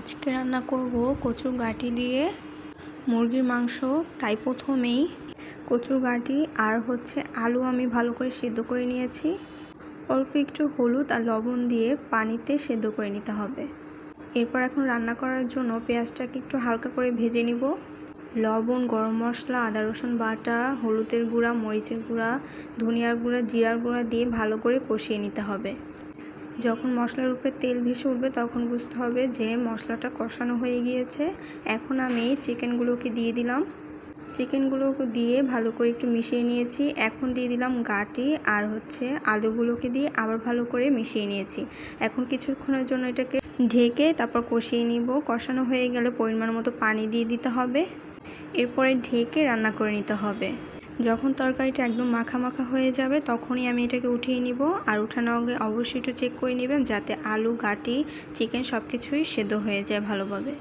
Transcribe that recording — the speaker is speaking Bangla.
আজকে রান্না করব কচুর গাঁটি দিয়ে মুরগির মাংস। তাই প্রথমেই কচুর গাঁটি আর আলু আমি ভালো করে সেদ্ধ করে নিয়েছি। অল্প একটু হলুদ আর লবণ দিয়ে পানিতে সেদ্ধ করে নিতে হবে। এরপর এখন রান্না করার জন্য পেঁয়াজটাকে একটু হালকা করে ভেজে নিব। লবণ, গরম মশলা, আদা রসুন বাটা, হলুদের গুঁড়া, মরিচের গুঁড়া, ধনিয়ার গুঁড়া, জিরার গুঁড়া দিয়ে ভালো করে কষিয়ে নিতে হবে। যখন মশলার উপরে তেল ভেসে উঠবে তখন বুঝতে হবে যে মশলাটা কষানো হয়ে গিয়েছে। এখন আমি চিকেনগুলোকে দিয়ে দিলাম। চিকেনগুলোকে দিয়ে ভালো করে একটু মিশিয়ে নিয়েছি। এখন দিয়ে দিলাম গাঁটি আর আলুগুলোকে দিয়ে আবার ভালো করে মিশিয়ে নিয়েছি। এখন কিছুক্ষণের জন্য এটাকে ঢেকে তারপর কষিয়ে নিব। কষানো হয়ে গেলে পরিমাণ মতো পানি দিয়ে দিতে হবে। এরপরে ঢেকে রান্না করে নিতে হবে। যখন তরকারিটা একদম মাখা মাখা হয়ে যাবে তখনই আমি এটাকে উঠিয়ে নিব। আর উঠানোর আগে অবশ্যই একটু চেক করে নেবেন যাতে আলু, গাঁটি, চিকেন সব কিছুই সেদ্ধ হয়ে যায় ভালোভাবে।